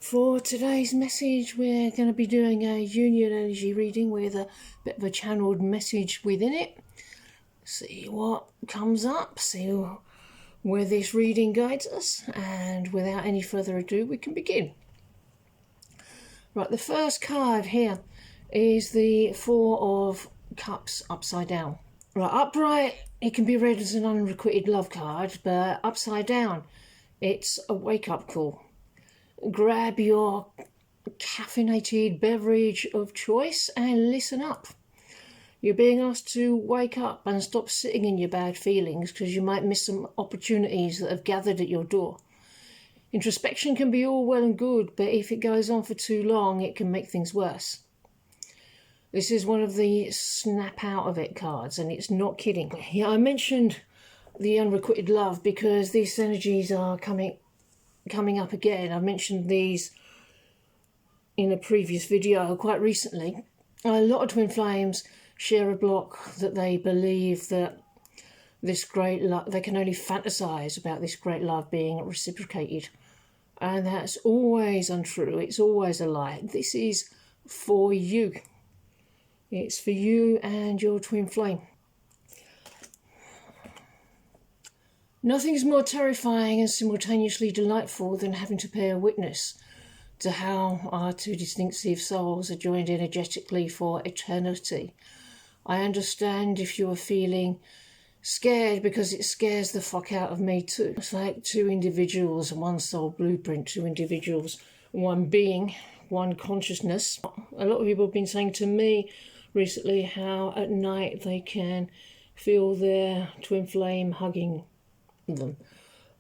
For today's message, we're going to be doing a union energy reading with a bit of a channeled message within it. See what comes up, see where this reading guides us, and without any further ado, we can begin. Right, the first card here is the Four of Cups upside down. Right, upright, it can be read as an unrequited love card, but upside down, it's a wake-up call. Grab your caffeinated beverage of choice and listen up. You're being asked to wake up and stop sitting in your bad feelings because you might miss some opportunities that have gathered at your door. Introspection can be all well and good, but if it goes on for too long, it can make things worse. This is one of the snap out of it cards, and it's not kidding. Yeah, I mentioned the unrequited love because these energies are coming up again. I mentioned these in a previous video quite recently. A lot of twin flames share a block that they believe that this great love, they can only fantasize about this great love being reciprocated, and that's always untrue. It's always a lie. This is for you. It's for you and your twin flame. Nothing is more terrifying and simultaneously delightful than having to bear witness to how our two distinctive souls are joined energetically for eternity. I understand if you are feeling scared because it scares the fuck out of me too. It's like two individuals, one soul blueprint, two individuals, one being, one consciousness. A lot of people have been saying to me recently how at night they can feel their twin flame hugging them.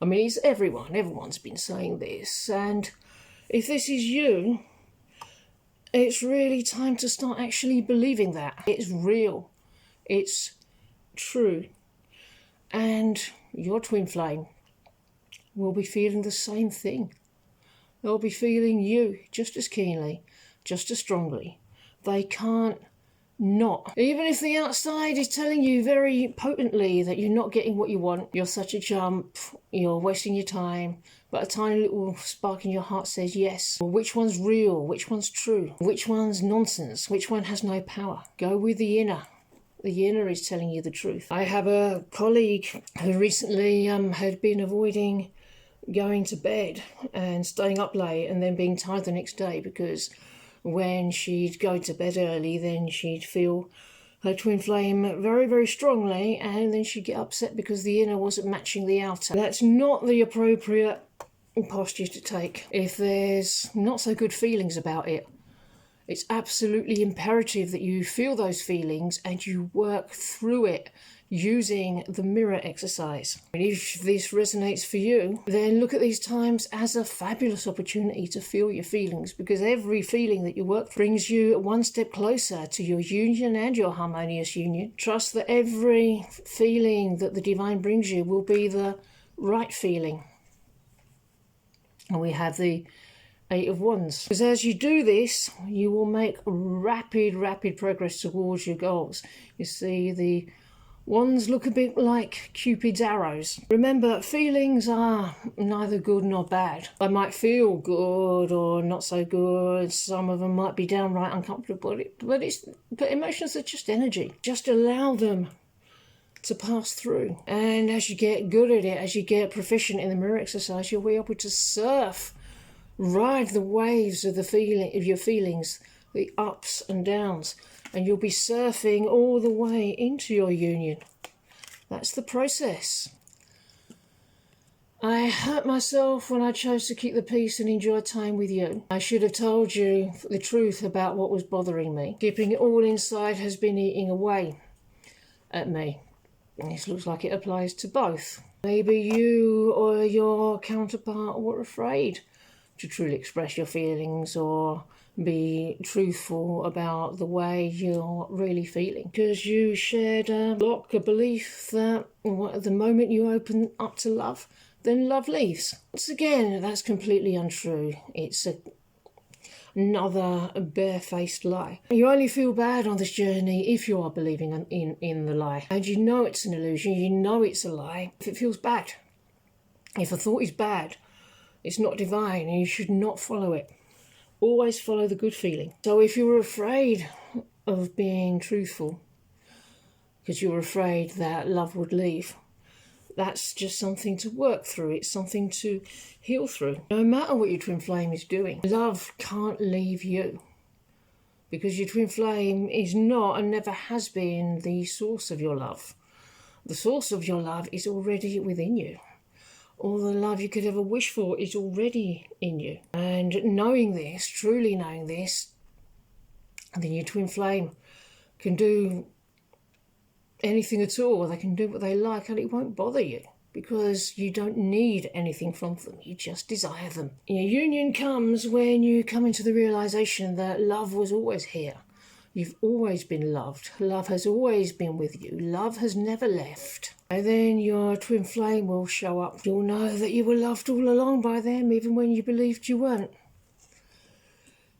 I mean, it's everyone's been saying this, and if this is you, it's really time to start actually believing that it's real, it's true, and your twin flame will be feeling the same thing. They'll be feeling you just as keenly, just as strongly. They can't not. Even if the outside is telling you very potently that you're not getting what you want, you're such a chump, you're wasting your time, but a tiny little spark in your heart says yes. Well, which one's real? Which one's true? Which one's nonsense? Which one has no power? Go with the inner. The inner is telling you the truth. I have a colleague who recently had been avoiding going to bed and staying up late and then being tired the next day because when she'd go to bed early, then she'd feel her twin flame very, very strongly, and then she'd get upset because the inner wasn't matching the outer. That's not the appropriate posture to take if there's not so good feelings about it. It's absolutely imperative that you feel those feelings and you work through it using the mirror exercise. And if this resonates for you, then look at these times as a fabulous opportunity to feel your feelings, because every feeling that you work brings you one step closer to your union and your harmonious union. Trust that every feeling that the divine brings you will be the right feeling. And we have the Eight of Wands. Because as you do this, you will make rapid progress towards your goals. You see, the Wands look a bit like Cupid's arrows. Remember, feelings are neither good nor bad. They might feel good or not so good. Some of them might be downright uncomfortable. But emotions are just energy. Just allow them to pass through. And as you get good at it, as you get proficient in the mirror exercise, you'll be able to ride the waves of your feelings, the ups and downs. And you'll be surfing all the way into your union. That's the process. I hurt myself when I chose to keep the peace and enjoy time with you. I should have told you the truth about what was bothering me. Keeping it all inside has been eating away at me. This looks like it applies to both. Maybe you or your counterpart were afraid to truly express your feelings or be truthful about the way you're really feeling, because you shared a belief that the moment you open up to love, then love leaves. Once again, that's completely untrue. It's another barefaced lie. You only feel bad on this journey if you are believing in the lie, and you know it's an illusion, you know it's a lie if it feels bad. If a thought is bad, It's not divine, and you should not follow it. Always follow the good feeling. So if you were afraid of being truthful because you were afraid that love would leave, that's just something to work through. It's something to heal through. No matter what your twin flame is doing, love can't leave you, because your twin flame is not and never has been the source of your love. The source of your love is already within you. All the love you could ever wish for is already in you. And knowing this, truly knowing this, then your twin flame can do anything at all. They can do what they like and it won't bother you, because you don't need anything from them. You just desire them. Your union comes when you come into the realization that love was always here. You've always been loved. Love has always been with you. Love has never left. And then your twin flame will show up. You'll know that you were loved all along by them, even when you believed you weren't.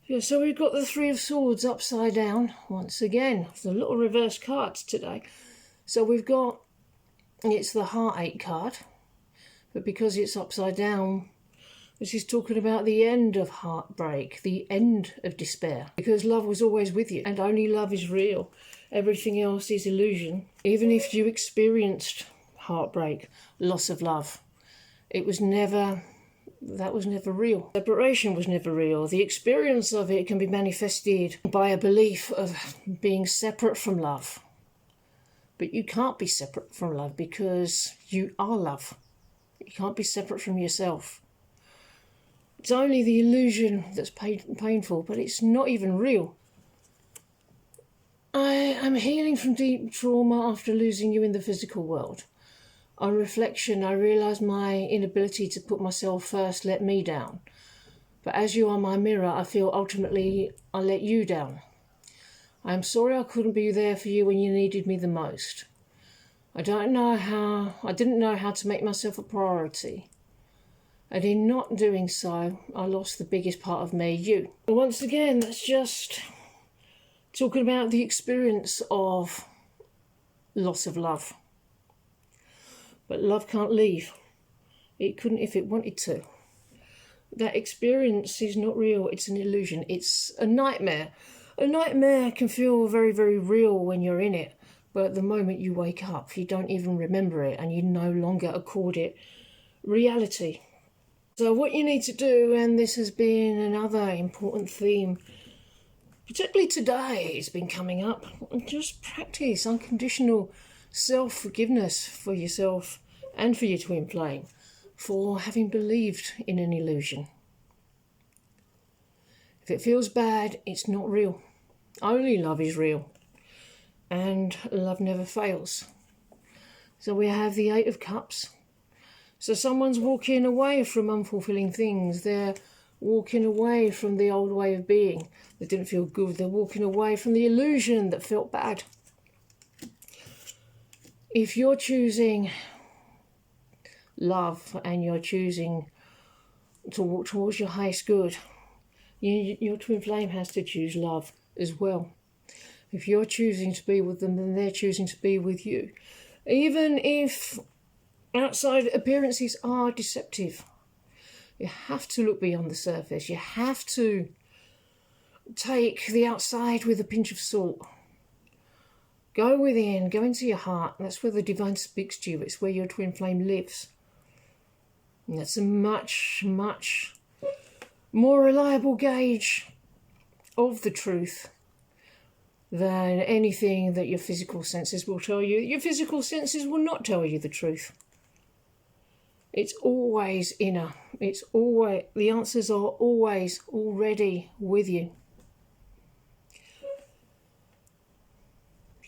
Yeah, so we've got the Three of Swords upside down once again. The little reverse cards today. So we've got, it's the Heartache card, but because it's upside down, this is talking about the end of heartbreak, the end of despair, because love was always with you, and only love is real. Everything else is illusion. Even if you experienced heartbreak, loss of love, that was never real. Separation was never real. The experience of it can be manifested by a belief of being separate from love. But you can't be separate from love, because you are love. You can't be separate from yourself. It's only the illusion that's painful, but it's not even real. I am healing from deep trauma after losing you in the physical world. On reflection, I realise my inability to put myself first let me down. But as you are my mirror, I feel ultimately I let you down. I am sorry I couldn't be there for you when you needed me the most. I didn't know how to make myself a priority. And in not doing so, I lost the biggest part of me, you. And once again, that's just talking about the experience of loss of love. But love can't leave. It couldn't if it wanted to. That experience is not real. It's an illusion. It's a nightmare. A nightmare can feel very, very real when you're in it. But the moment you wake up, you don't even remember it, and you no longer accord it reality. So what you need to do, and this has been another important theme, particularly today, it's been coming up, just practice unconditional self-forgiveness for yourself and for your twin flame for having believed in an illusion. If it feels bad, it's not real. Only love is real. And love never fails. So we have the Eight of Cups. So someone's walking away from unfulfilling things. They're walking away from the old way of being that didn't feel good. They're walking away from the illusion that felt bad. If you're choosing love and you're choosing to walk towards your highest good, your twin flame has to choose love as well. If you're choosing to be with them, then they're choosing to be with you. Even if outside appearances are deceptive, you have to look beyond the surface. You have to take the outside with a pinch of salt. Go within, go into your heart. That's where the divine speaks to you. It's where your twin flame lives. And that's a much, much more reliable gauge of the truth than anything that your physical senses will tell you. Your physical senses will not tell you the truth. It's always inner. It's always, the answers are always already with you.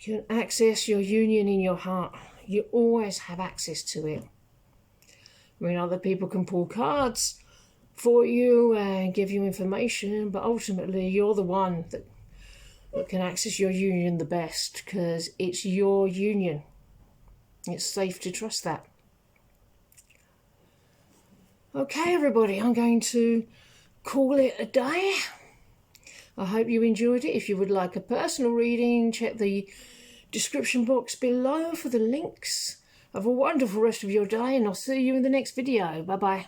You can access your union in your heart. You always have access to it. I mean, other people can pull cards for you and give you information, but ultimately you're the one that can access your union the best, because it's your union. It's safe to trust that. Okay, everybody, I'm going to call it a day. I hope you enjoyed it. If you would like a personal reading, check the description box below for the links. Have a wonderful rest of your day, and I'll see you in the next video. Bye-bye.